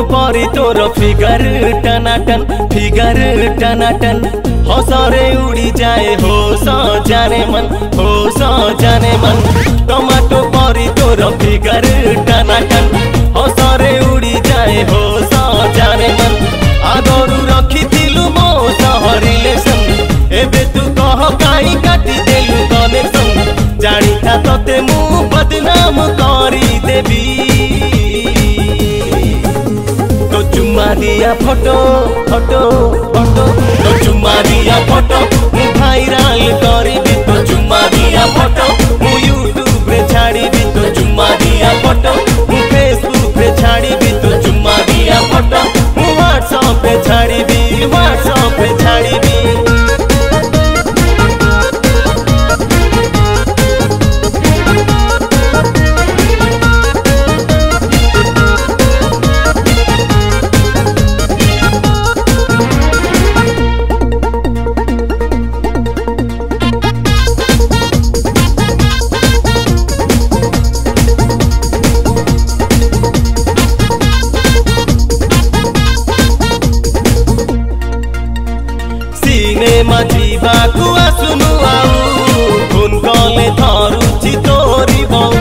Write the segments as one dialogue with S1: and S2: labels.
S1: परी तोर फिगर टनाटन फिगर टनाटन हसरे उड़ी जाए हो जाने मन हो जाने मन टमाटो परी तोर फिगर टनाटन हसरे उड़ी जाए हो जाने मन आगरू रखिथिलु मो सह रिलेशन एबे तू कह काई काटी देलु कनेक्शन जानी था तते मु बदनाम करी देबी तो चुम्मा दिया फोटो फोटो फोटो तो चुम्मा दिया फोटो मु भाइराल करिबी तो चुम्मा दिया फोटो मु यूट्यूब रे छाड़ीबी तो चुम्मा दिया फोटो मु फेसबुक रे छाड़ीबी तो चुम्मा दिया फोटो मु व्हाट्सएप रे छाड़ीबी व्हाट्सएप रे छाड़ीबी सिनेमा जीवाकु आसुनु आउ फोन कले धरुछि तोरी बहु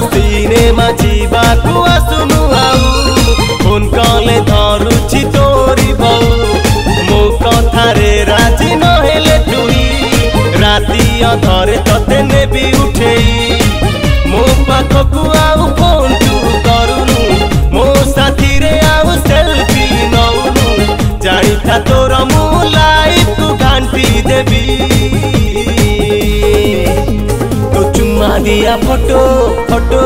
S1: सिनेमा जीवाकु आसुनु आउ फोन कले धरुछि तोरी बहु मो कथारे राजी नहेले तुई राति अधरे तते नेबी उठेई मो पाखकु आउ फोन तू करुनु मो साथी रे आउ सेल्फी नौनु जानी था तोर मु लाइफ को घांटी देबी तो चुम्मा दिया फोटो फोटो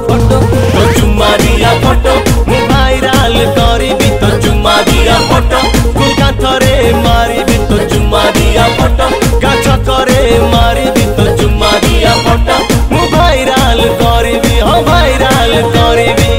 S1: फोटो तो चुम्मा दिया फोटो मु भाइराल करिबी तो चुम्मा दिया फोटो कुल कांथरे मारिबी तो चुम्मा दिया फोटो गाछ करे मारिबी तो चुम्मा दिया फोटो मु भाइराल करिबी हो भाइराल करिबी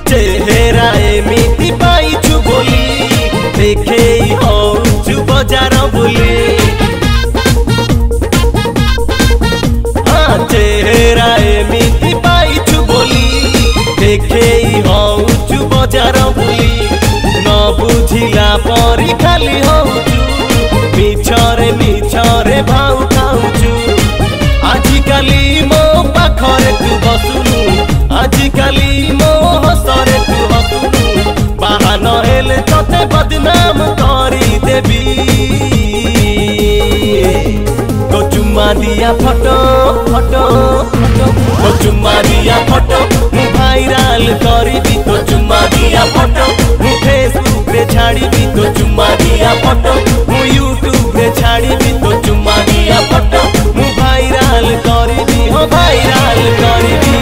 S1: चेहरा एमिति पाइछु बोली देखे हौछु बजार बुली चेहरा एमिति पाइछु बोली देखे हौछु बजार बुली न बुझिला परी खाली हौछु मिछरे भाउ खाउछु आजिकाली मो पाखरे तू बसुनु आजिकाली मो हसरे तू हसुनु बाहन हेले तते बदनाम करी देबी तो चुम्मा दिया फोटो फोटो फोटो तो चुम्मा दिया फोटो मु भाइराल करिबी तो चुम्मा दिया फोटो मु फेसबुक रे छाड़ीबी तो चुम्मा दिया फोटो मु यूट्यूब रे छाड़ीबी तो चुम्मा दिया फोटो मु भाइराल करिबी हो भाइराल करिबी।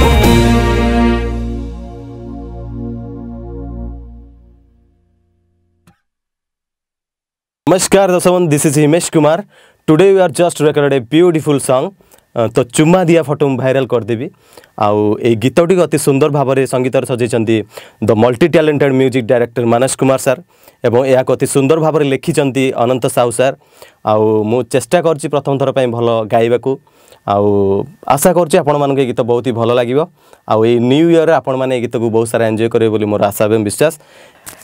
S2: नमस्कार दर्शक, this is Himesh Kumar. Today we are just record a beautiful song तो चुम्मा दिया फोटो भाइराल करदेवी आउ ए गीतटी अति सुंदर भाव में संगीत सजाई द मल्टी टैलेंटेड म्यूजिक डायरेक्टर मानस कुमार सर एवं यह अति सुंदर भाव में लिखिं अनंत साहू सर आउ मु चेष्टा कर प्रथम थर पर भल गाइबा आउ आशा कर गीत बहुत ही भल लगे आउ न्यू ईयर आपण मैंने गीत को बहुत सारा एंजॉय करेंगे बोली मोर आशा एवं विश्वास।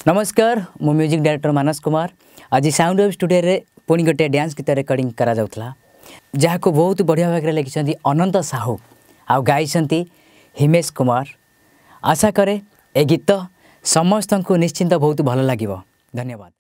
S3: नमस्कार, मु म्यूजिक डायरेक्टर मानस कुमार। आज साउंड वेव स्टूडियो रे पुणी गोटे डांस गीत रेकर्डिंग करा जाउथला जहाँ को बहुत बढ़िया भाग लिखिं अनंत साहू आउ गाई हिमेश कुमार। आशा करे ए गीत समस्त को निश्चिंत बहुत भल लगे। धन्यवाद।